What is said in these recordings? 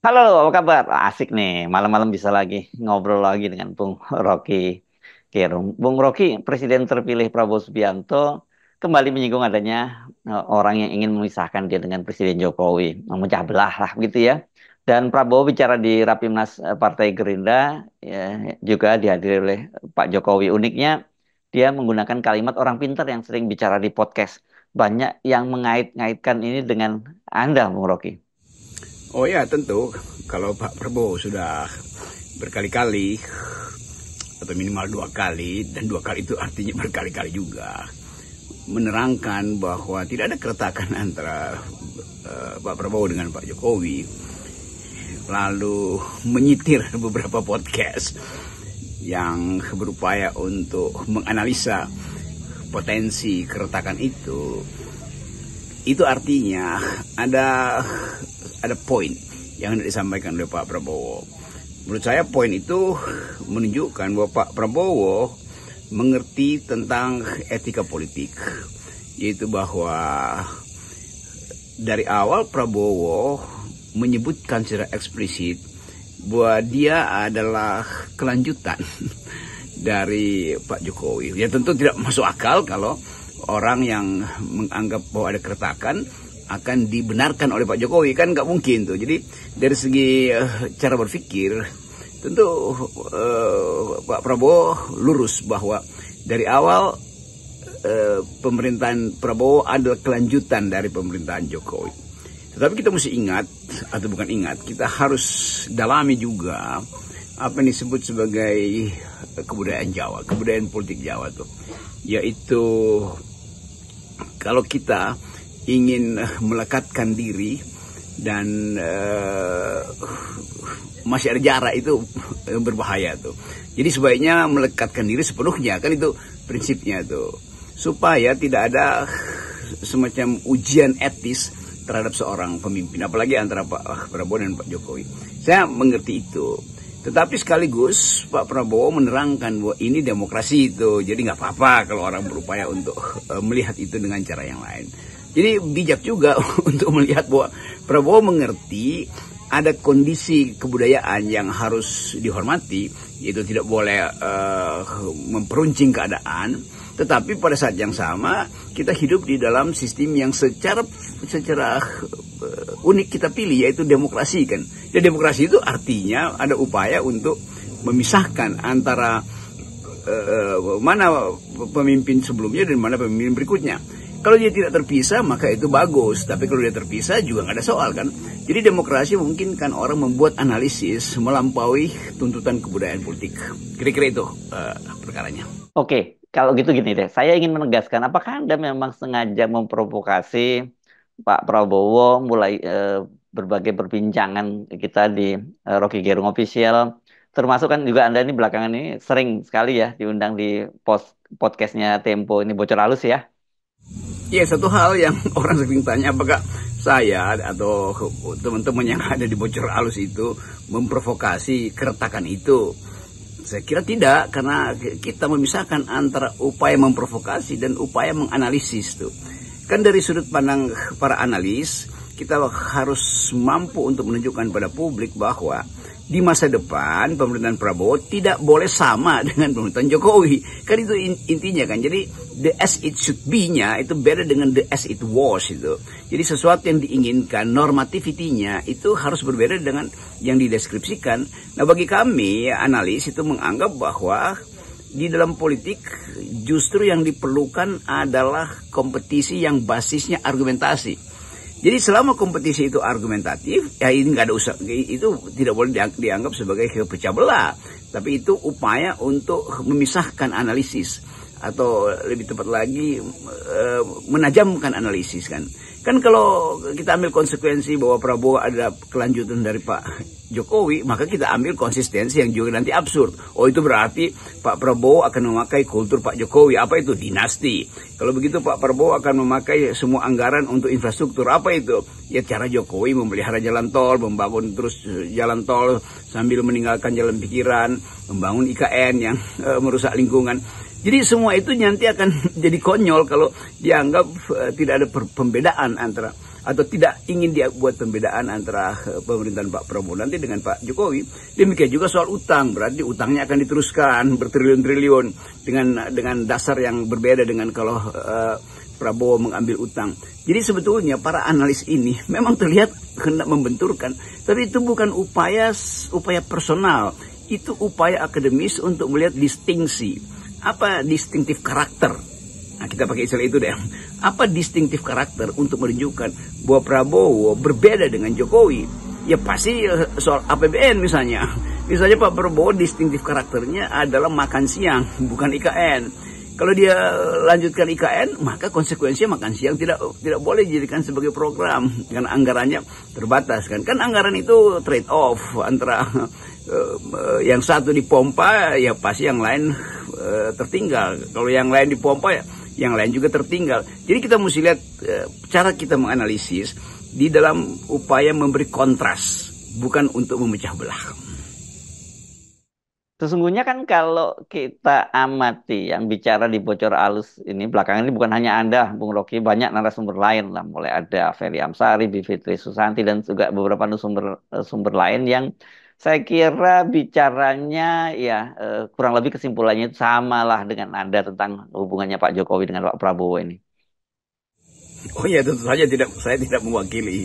Halo, apa kabar? Asik nih, malam-malam bisa lagi ngobrol lagi dengan Bung Rocky Gerung. Bung Rocky, Presiden terpilih Prabowo Subianto kembali menyinggung adanya orang yang ingin memisahkan dia dengan Presiden Jokowi, memecah belah lah begitu ya. Dan Prabowo bicara di Rapimnas Partai Gerindra ya, juga dihadiri oleh Pak Jokowi. Uniknya dia menggunakan kalimat orang pintar yang sering bicara di podcast. Banyak yang mengait-ngaitkan ini dengan Anda, Bung Rocky. Oh ya tentu, kalau Pak Prabowo sudah berkali-kali atau minimal 2 kali, dan 2 kali itu artinya berkali-kali juga, menerangkan bahwa tidak ada keretakan antara Pak Prabowo dengan Pak Jokowi, lalu menyitir beberapa podcast yang berupaya untuk menganalisa potensi keretakan itu artinya ada poin yang disampaikan oleh Pak Prabowo. Menurut saya poin itu menunjukkan bahwa Pak Prabowo mengerti tentang etika politik, yaitu bahwa dari awal Prabowo menyebutkan secara eksplisit bahwa dia adalah kelanjutan dari Pak Jokowi. Ya tentu tidak masuk akal kalau orang yang menganggap bahwa ada keretakan akan dibenarkan oleh Pak Jokowi, kan nggak mungkin tuh. Jadi dari segi cara berpikir tentu Pak Prabowo lurus bahwa dari awal pemerintahan Prabowo adalah kelanjutan dari pemerintahan Jokowi. Tetapi kita mesti ingat, atau bukan ingat, kita harus dalami juga apa yang disebut sebagai kebudayaan Jawa, kebudayaan politik Jawa tuh, yaitu kalau kita ingin melekatkan diri dan masih ada jarak, itu berbahaya tuh. Jadi sebaiknya melekatkan diri sepenuhnya, kan itu prinsipnya tuh, supaya tidak ada semacam ujian etis terhadap seorang pemimpin, apalagi antara Pak Prabowo dan Pak Jokowi. Saya mengerti itu. Tetapi sekaligus Pak Prabowo menerangkan bahwa ini demokrasi itu, jadi nggak apa-apa kalau orang berupaya untuk melihat itu dengan cara yang lain. Jadi bijak juga untuk melihat bahwa Prabowo mengerti ada kondisi kebudayaan yang harus dihormati, yaitu tidak boleh memperuncing keadaan. Tetapi pada saat yang sama kita hidup di dalam sistem yang secara unik kita pilih, yaitu demokrasi kan. Ya demokrasi itu artinya ada upaya untuk memisahkan antara mana pemimpin sebelumnya dan mana pemimpin berikutnya. Kalau dia tidak terpisah maka itu bagus, tapi kalau dia terpisah juga nggak ada soal kan. Jadi demokrasi memungkinkan orang membuat analisis melampaui tuntutan kebudayaan politik. Kira-kira itu perkaranya. Oke, kalau gitu gini deh, saya ingin menegaskan, apakah Anda memang sengaja memprovokasi Pak Prabowo mulai berbagai perbincangan kita di Rocky Gerung Official, termasuk kan juga Anda ini belakangan ini sering sekali ya diundang di podcastnya Tempo ini bocor halus ya? Ya, satu hal yang orang sering tanya, apakah saya atau teman-teman yang ada di bocor halus itu memprovokasi keretakan itu. Saya kira tidak, karena kita memisahkan antara upaya memprovokasi dan upaya menganalisis tuh. Kan dari sudut pandang para analis, kita harus mampu untuk menunjukkan pada publik bahwa di masa depan pemerintahan Prabowo tidak boleh sama dengan pemerintahan Jokowi. Kan itu intinya kan. Jadi the as it should be-nya itu beda dengan the as it was itu. Jadi sesuatu yang diinginkan, normativity-nya itu harus berbeda dengan yang dideskripsikan. Nah bagi kami analis itu menganggap bahwa di dalam politik justru yang diperlukan adalah kompetisi yang basisnya argumentasi. Jadi selama kompetisi itu argumentatif, ya ini nggak ada usaha, itu tidak boleh dianggap sebagai pecah belah, tapi itu upaya untuk memisahkan analisis, atau lebih tepat lagi menajamkan analisis kan. Kan kalau kita ambil konsekuensi bahwa Prabowo ada kelanjutan dari Pak Jokowi, maka kita ambil konsistensi yang juga nanti absurd. Oh itu berarti Pak Prabowo akan memakai kultur Pak Jokowi. Apa itu? Dinasti. Kalau begitu Pak Prabowo akan memakai semua anggaran untuk infrastruktur. Apa itu? Ya cara Jokowi memelihara jalan tol, membangun terus jalan tol sambil meninggalkan jalan pikiran, membangun IKN yang merusak lingkungan. Jadi semua itu nanti akan jadi konyol kalau dianggap tidak ada pembedaan antara atau tidak ingin dia buat pembedaan antara pemerintahan Pak Prabowo nanti dengan Pak Jokowi. Demikian juga soal utang, berarti utangnya akan diteruskan bertriliun-triliun dengan dasar yang berbeda dengan kalau Prabowo mengambil utang. Jadi sebetulnya para analis ini memang terlihat hendak membenturkan, tapi itu bukan upaya personal, itu upaya akademis untuk melihat distingsi. Apa distintif karakter? Nah, kita pakai istilah itu deh. Apa distintif karakter untuk menunjukkan bahwa Prabowo berbeda dengan Jokowi? Ya pasti soal APBN misalnya. Misalnya Pak Prabowo distintif karakternya adalah makan siang, bukan IKN. Kalau dia lanjutkan IKN, maka konsekuensinya makan siang tidak boleh dijadikan sebagai program karena anggarannya terbatas kan. Kan anggaran itu trade off antara yang satu dipompa ya pasti yang lain tertinggal. Kalau yang lain dipompa ya yang lain juga tertinggal. Jadi kita mesti lihat cara kita menganalisis di dalam upaya memberi kontras, bukan untuk memecah belah. Sesungguhnya kan kalau kita amati yang bicara di Bocor Alus ini belakangan ini bukan hanya Anda, Bung Rocky, banyak narasumber lain lah. Mulai ada Ferry Amsari, Bivitri Susanti, dan juga beberapa sumber lain yang saya kira bicaranya ya kurang lebih kesimpulannya itu sama lah dengan Anda tentang hubungannya Pak Jokowi dengan Pak Prabowo ini. Oh ya, tentu saja saya tidak mewakili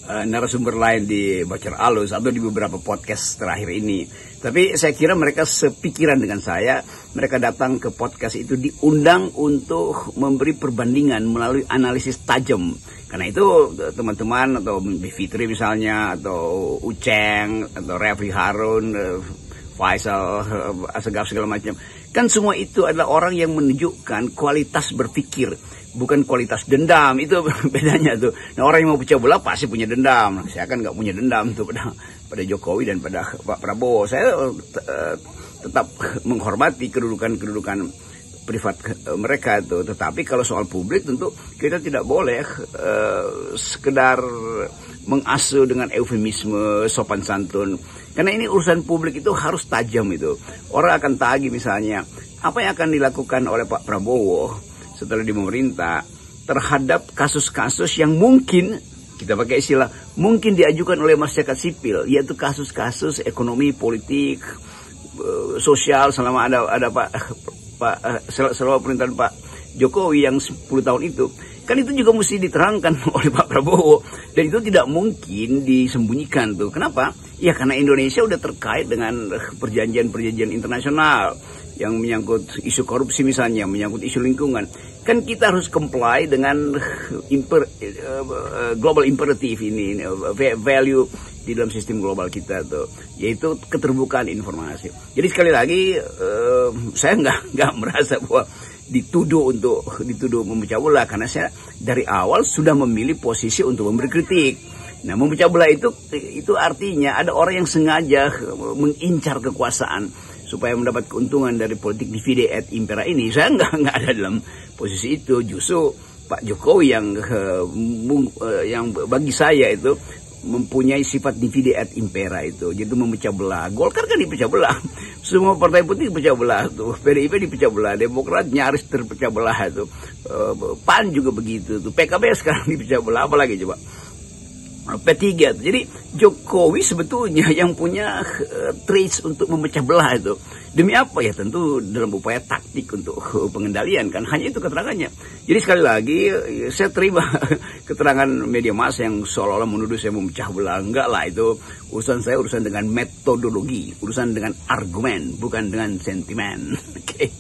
narasumber lain di Bocor Alus atau di beberapa podcast terakhir ini. Tapi saya kira mereka sepikiran dengan saya. Mereka datang ke podcast itu diundang untuk memberi perbandingan melalui analisis tajam. Karena itu teman-teman atau Fitri misalnya, atau Uceng, atau Refli Harun, Faisal, Asegaf segala macam. Kan semua itu adalah orang yang menunjukkan kualitas berpikir, bukan kualitas dendam. Itu bedanya tuh. Nah, orang yang mau pecah belah pasti punya dendam. Saya kan nggak punya dendam tuh pada Jokowi dan pada Pak Prabowo. Saya tetap menghormati kedudukan privat mereka tuh. Tetapi kalau soal publik tentu kita tidak boleh sekedar mengasuh dengan eufemisme sopan santun. Karena ini urusan publik itu harus tajam itu. Orang akan tagih misalnya apa yang akan dilakukan oleh Pak Prabowo setelah di pemerintah terhadap kasus-kasus yang mungkin, kita pakai istilah, mungkin diajukan oleh masyarakat sipil, yaitu kasus-kasus ekonomi, politik, sosial selama ada selama pemerintahan Pak Jokowi yang 10 tahun itu. Kan itu juga mesti diterangkan oleh Pak Prabowo. Dan itu tidak mungkin disembunyikan tuh. Kenapa? Ya karena Indonesia udah terkait dengan perjanjian-perjanjian internasional yang menyangkut isu korupsi misalnya, menyangkut isu lingkungan. Kan kita harus comply dengan global imperative ini, value di dalam sistem global kita tuh, yaitu keterbukaan informasi. Jadi sekali lagi saya nggak merasa bahwa dituduh memecah belah, karena saya dari awal sudah memilih posisi untuk memberi kritik. Nah, memecah belah itu artinya ada orang yang sengaja mengincar kekuasaan supaya mendapat keuntungan dari politik divide et impera ini. Saya nggak ada dalam posisi itu. Justru Pak Jokowi yang bagi saya itu mempunyai sifat divide et impera itu, yaitu memecah belah. Golkar kan dipecah belah, semua partai politik dipecah belah tuh, PDIP dipecah belah, Demokrat nyaris terpecah belah itu, PAN juga begitu tuh, PKB sekarang dipecah belah, apalagi coba P3. Jadi Jokowi sebetulnya yang punya traits untuk memecah belah itu. Demi apa ya? Tentu dalam upaya taktik untuk pengendalian kan. Hanya itu keterangannya. Jadi sekali lagi saya terima keterangan media massa yang seolah-olah menuduh saya memecah belah. Enggak lah, itu urusan saya urusan dengan metodologi, urusan dengan argumen, bukan dengan sentimen. Oke.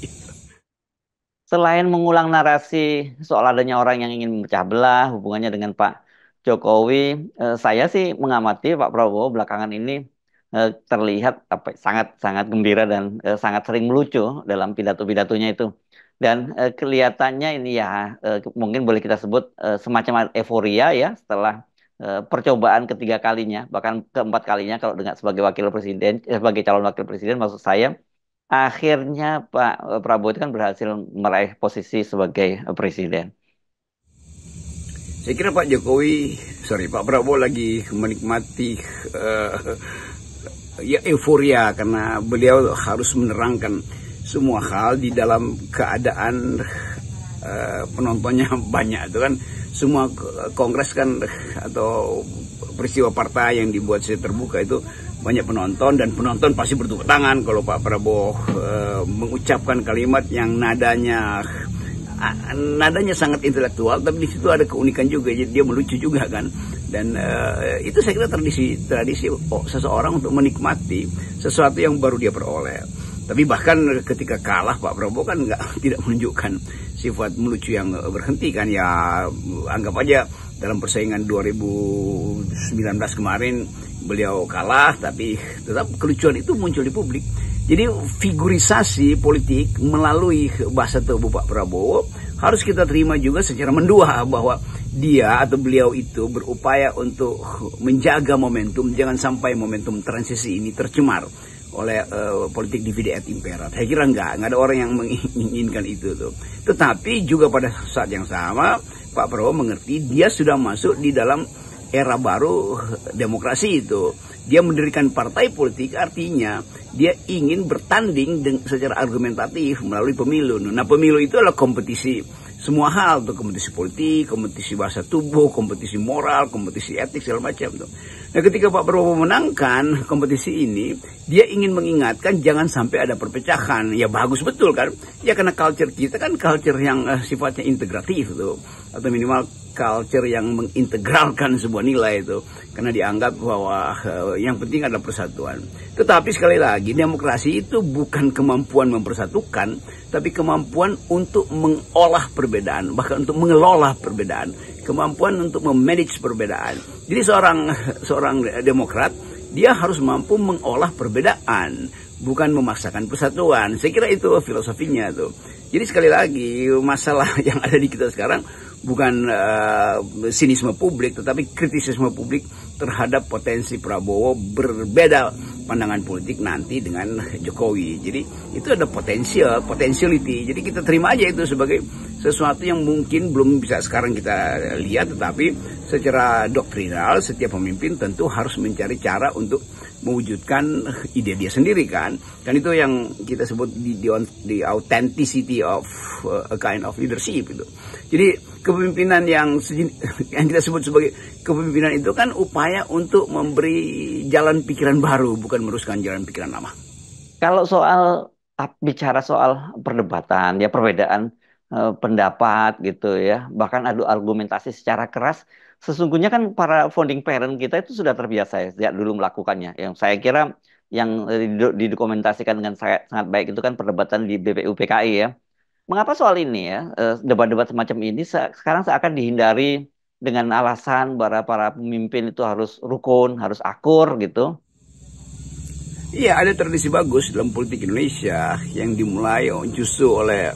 Selain mengulang narasi soal adanya orang yang ingin memecah belah hubungannya dengan Pak Jokowi, saya sih mengamati Pak Prabowo belakangan ini terlihat sangat gembira dan sangat sering melucu dalam pidato-pidatonya itu. Dan kelihatannya ini ya mungkin boleh kita sebut semacam euforia ya setelah percobaan ketiga kalinya, bahkan keempat kalinya kalau dengan sebagai wakil presiden, sebagai calon wakil presiden maksud saya. Akhirnya Pak Prabowo itu kan berhasil meraih posisi sebagai presiden. Saya kira Pak Prabowo lagi menikmati ya euforia karena beliau harus menerangkan semua hal di dalam keadaan penontonnya banyak itu kan. semua kongres kan atau peristiwa partai yang dibuat secara terbuka itu banyak penonton, dan penonton pasti bertepuk tangan kalau Pak Prabowo mengucapkan kalimat yang nadanya sangat intelektual, tapi di situ ada keunikan juga, jadi dia melucu juga kan. Dan itu saya kira tradisi seseorang untuk menikmati sesuatu yang baru dia peroleh. Tapi bahkan ketika kalah Pak Prabowo kan tidak menunjukkan sifat melucu yang berhenti kan. Ya anggap aja dalam persaingan 2019 kemarin beliau kalah, tapi tetap kelucuan itu muncul di publik. Jadi figurisasi politik melalui bahasa tubuh Pak Prabowo harus kita terima juga secara mendua, bahwa dia atau beliau itu berupaya untuk menjaga momentum, jangan sampai momentum transisi ini tercemar oleh politik divide et impera. Saya kira enggak ada orang yang menginginkan itu tuh. Tetapi juga pada saat yang sama Pak Prabowo mengerti dia sudah masuk di dalam era baru demokrasi itu. Dia mendirikan partai politik, artinya dia ingin bertanding secara argumentatif melalui pemilu. Nah, pemilu itu adalah kompetisi semua hal tuh, kompetisi politik, kompetisi bahasa tubuh, kompetisi moral, kompetisi etik segala macam tuh. Nah, ketika Pak Prabowo menangkan kompetisi ini, dia ingin mengingatkan jangan sampai ada perpecahan. Ya bagus betul kan? Ya karena culture kita kan culture yang sifatnya integratif tuh, atau minimal culture yang mengintegralkan sebuah nilai itu, karena dianggap bahwa yang penting adalah persatuan. Tetapi sekali lagi, demokrasi itu bukan kemampuan mempersatukan, tapi kemampuan untuk mengolah perbedaan, bahkan untuk mengelola perbedaan, kemampuan untuk memanage perbedaan. Jadi seorang demokrat, dia harus mampu mengolah perbedaan, bukan memaksakan persatuan. Saya kira itu filosofinya tuh. Jadi sekali lagi, masalah yang ada di kita sekarang bukan sinisme publik, tetapi kritisisme publik terhadap potensi Prabowo berbeda pandangan politik nanti dengan Jokowi. Jadi itu ada potentiality. Jadi kita terima aja itu sebagai sesuatu yang mungkin belum bisa sekarang kita lihat, tetapi secara doktrinal setiap pemimpin tentu harus mencari cara untuk mewujudkan ide dia sendiri kan. Dan itu yang kita sebut the authenticity of a kind of leadership itu. Jadi kepemimpinan yang kita sebut sebagai kepemimpinan itu kan upaya untuk memberi jalan pikiran baru, bukan meneruskan jalan pikiran lama. Kalau bicara soal perdebatan, ya perbedaan pendapat gitu ya, bahkan adu argumentasi secara keras, sesungguhnya kan para founding parent kita itu sudah terbiasa ya sejak dulu melakukannya. Yang saya kira yang didokumentasikan dengan sangat baik itu kan perdebatan di BPUPKI ya. Mengapa soal ini ya, debat-debat semacam ini sekarang seakan dihindari dengan alasan bahwa para pemimpin itu harus rukun, harus akur gitu? Iya, ada tradisi bagus dalam politik Indonesia yang dimulai justru oleh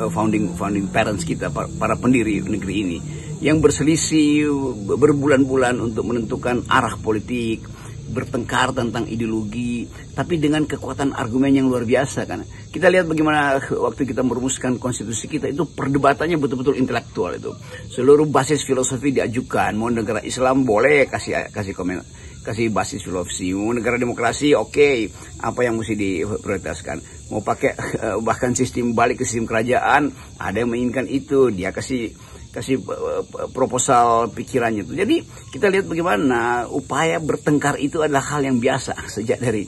founding parents kita, para pendiri negeri ini, yang berselisih berbulan-bulan untuk menentukan arah politik, bertengkar tentang ideologi, tapi dengan kekuatan argumen yang luar biasa kan. Kita lihat bagaimana waktu kita merumuskan konstitusi kita itu perdebatannya betul-betul intelektual itu. Seluruh basis filosofi diajukan. Mau negara Islam boleh kasih basis filosofi. Mau negara demokrasi oke, apa yang mesti diprioritaskan. Mau pakai bahkan sistem balik ke sistem kerajaan, ada yang menginginkan itu, dia kasih proposal pikirannya itu. Jadi kita lihat bagaimana upaya bertengkar itu adalah hal yang biasa sejak dari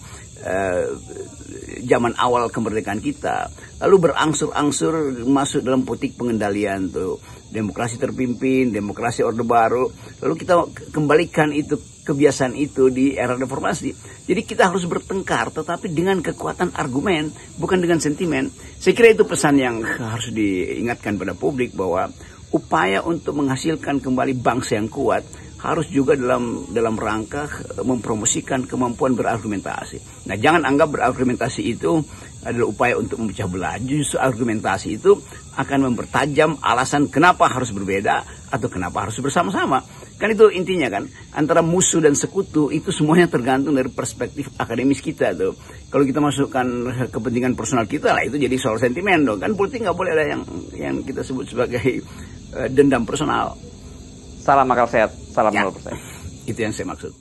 zaman awal kemerdekaan kita. Lalu berangsur-angsur masuk dalam politik pengendalian tuh, demokrasi terpimpin, demokrasi orde baru. Lalu kita kembalikan itu kebiasaan itu di era reformasi. Jadi kita harus bertengkar, tetapi dengan kekuatan argumen, bukan dengan sentimen. Saya kira itu pesan yang harus diingatkan pada publik, bahwa upaya untuk menghasilkan kembali bangsa yang kuat harus juga dalam rangka mempromosikan kemampuan berargumentasi. Nah, jangan anggap berargumentasi itu adalah upaya untuk memecah belah. Justru argumentasi itu akan mempertajam alasan kenapa harus berbeda atau kenapa harus bersama-sama. Kan itu intinya kan, antara musuh dan sekutu itu semuanya tergantung dari perspektif akademis kita tuh. Kalau kita masukkan kepentingan personal kita lah, itu jadi soal sentimen dong. Kan politik nggak boleh ada yang kita sebut sebagai dendam personal. Salam akal sehat, salam 0%. Itu yang saya maksud.